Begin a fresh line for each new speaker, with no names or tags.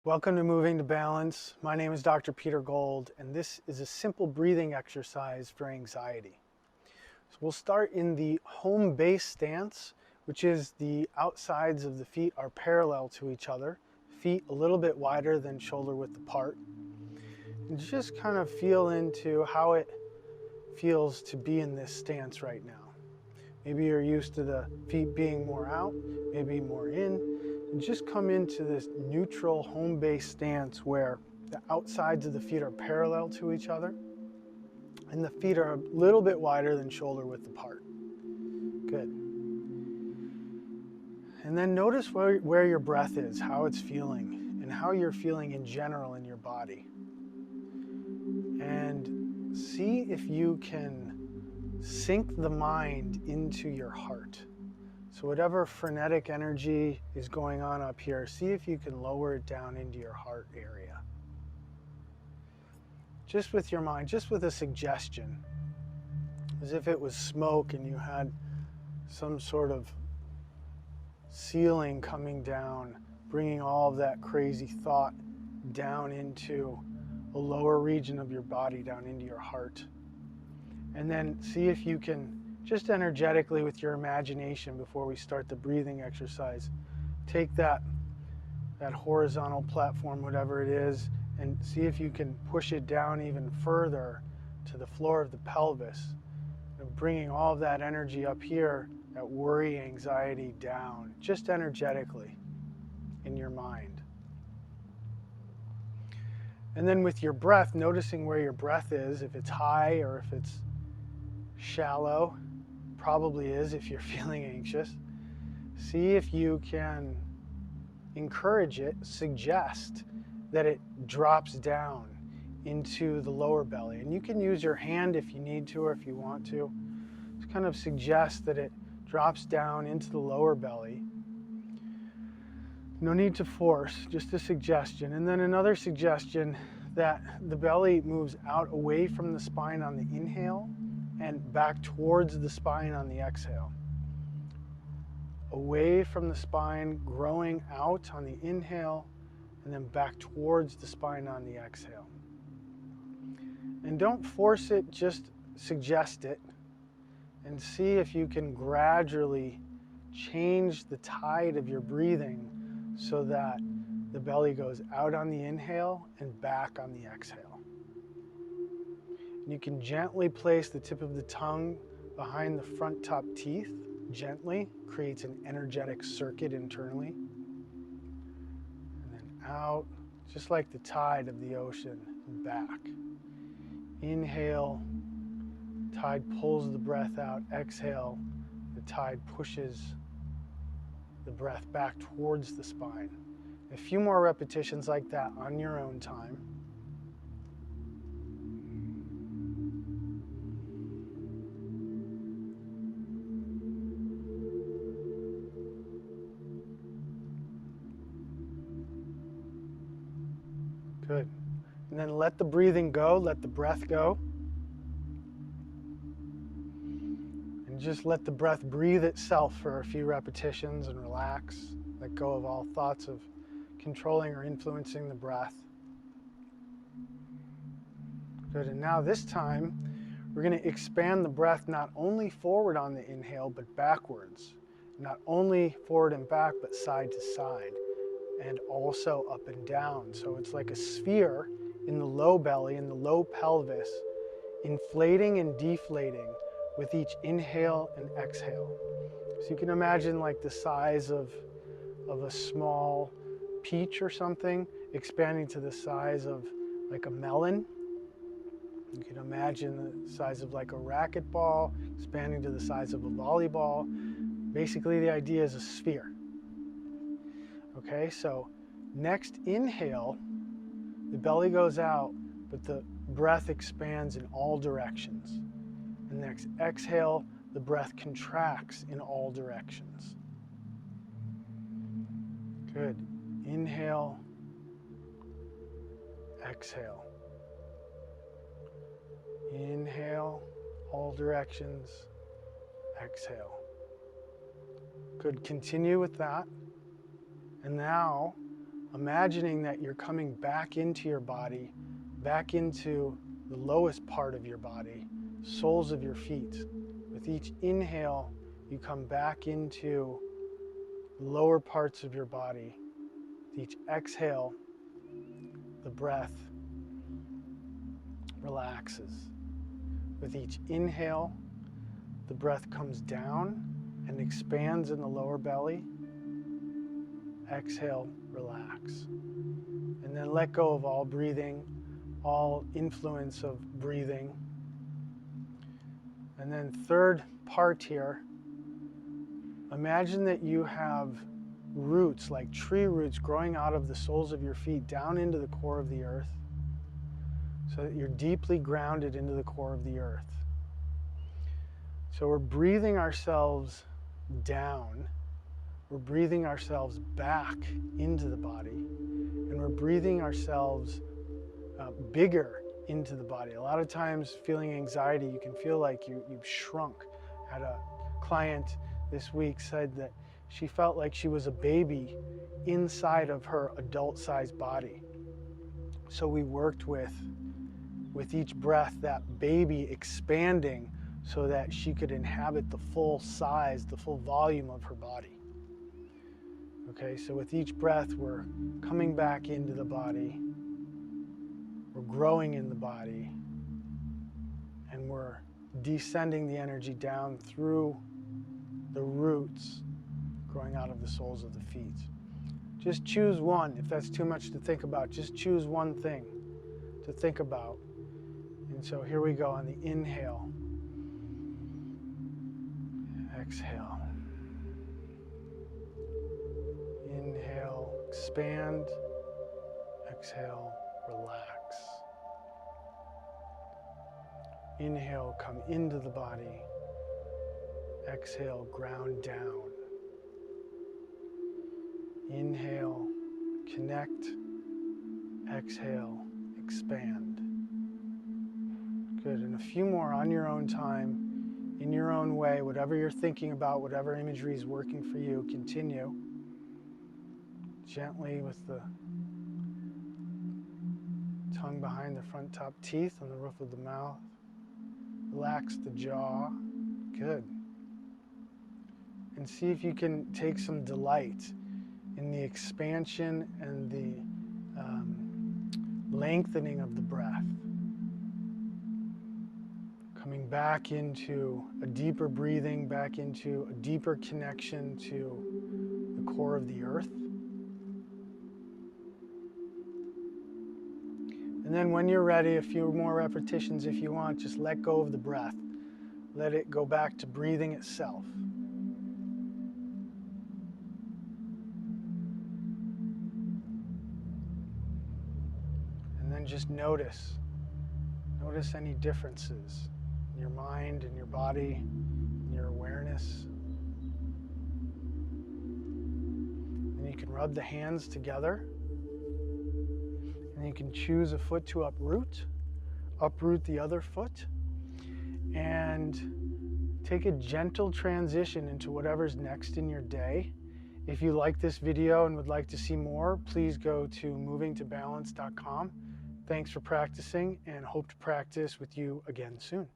Welcome to Moving to Balance. My name is Dr. Peter Gold, and this is a simple breathing exercise for anxiety. So we'll start in the home base stance, which is the outsides of the feet are parallel to each other, feet a little bit wider than shoulder width apart. And just kind of feel into how it feels to be in this stance right now. Maybe you're used to the feet being more out, maybe more in. And just come into this neutral home base stance where the outsides of the feet are parallel to each other and the feet are a little bit wider than shoulder width apart. Good. And then notice where your breath is, how it's feeling, and how you're feeling in general in your body. And see if you can sink the mind into your heart. So whatever frenetic energy is going on up here, see if you can lower it down into your heart area. Just with your mind, just with a suggestion, as if it was smoke and you had some sort of ceiling coming down, bringing all of that crazy thought down into a lower region of your body, down into your heart. And then see if you can just energetically with your imagination before we start the breathing exercise, take that horizontal platform, whatever it is, and see if you can push it down even further to the floor of the pelvis, and bringing all of that energy up here, that worry, anxiety down, just energetically in your mind. And then with your breath, noticing where your breath is, if it's high or if it's shallow, probably is if you're feeling anxious. See if you can encourage it, suggest that it drops down into the lower belly. And you can use your hand if you need to or if you want to. Just kind of suggest that it drops down into the lower belly. No need to force, just a suggestion. And then another suggestion that the belly moves out away from the spine on the inhale and back towards the spine on the exhale. Away from the spine, growing out on the inhale, and then back towards the spine on the exhale. And don't force it, just suggest it, and see if you can gradually change the tide of your breathing so that the belly goes out on the inhale and back on the exhale. And you can gently place the tip of the tongue behind the front top teeth, gently, creates an energetic circuit internally. And then out, just like the tide of the ocean, and back. Inhale, tide pulls the breath out. Exhale, the tide pushes the breath back towards the spine. A few more repetitions like that on your own time. Good. And then let the breathing go, let the breath go. And just let the breath breathe itself for a few repetitions and relax. Let go of all thoughts of controlling or influencing the breath. Good. And now this time, we're going to expand the breath not only forward on the inhale, but backwards. Not only forward and back, but side to side. And also up and down. So it's like a sphere in the low belly, in the low pelvis, inflating and deflating with each inhale and exhale. So you can imagine like the size of a small peach or something, expanding to the size of like a melon. You can imagine the size of like a racquetball, expanding to the size of a volleyball. Basically, the idea is a sphere. Okay, so next inhale, the belly goes out, but the breath expands in all directions. And next exhale, the breath contracts in all directions. Good. Inhale, exhale. Inhale, all directions, exhale. Good, continue with that. And now imagining that you're coming back into your body, back into the lowest part of your body, soles of your feet. With each inhale, you come back into the lower parts of your body. With each exhale, the breath relaxes. With each inhale, the breath comes down and expands in the lower belly. Exhale, relax. And then let go of all breathing, all influence of breathing. And then third part here, imagine that you have roots, like tree roots, growing out of the soles of your feet down into the core of the earth, so that you're deeply grounded into the core of the earth. So we're breathing ourselves down, we're breathing ourselves back into the body, and we're breathing ourselves bigger into the body. A lot of times feeling anxiety, you can feel like you've shrunk. I had a client this week said that she felt like she was a baby inside of her adult-sized body. So we worked with each breath, that baby expanding so that she could inhabit the full size, the full volume of her body. Okay, so with each breath, we're coming back into the body, we're growing in the body, and we're descending the energy down through the roots growing out of the soles of the feet. Just choose one. If that's too much to think about, just choose one thing to think about. And so here we go on the inhale. Exhale. Inhale, expand. Exhale, relax. Inhale, come into the body. Exhale, ground down. Inhale, connect. Exhale, expand. Good, and a few more on your own time, in your own way, whatever you're thinking about, whatever imagery is working for you, continue. Gently with the tongue behind the front top teeth on the roof of the mouth. Relax the jaw. Good. And see if you can take some delight in the expansion and the lengthening of the breath. Coming back into a deeper breathing, back into a deeper connection to the core of the earth. And then when you're ready, a few more repetitions if you want, just let go of the breath. Let it go back to breathing itself. And then just notice any differences in your mind, in your body, in your awareness. And you can rub the hands together. And you can choose a foot to uproot the other foot, and take a gentle transition into whatever's next in your day. If you like this video and would like to see more, please go to movingtobalance.com. Thanks for practicing, and hope to practice with you again soon.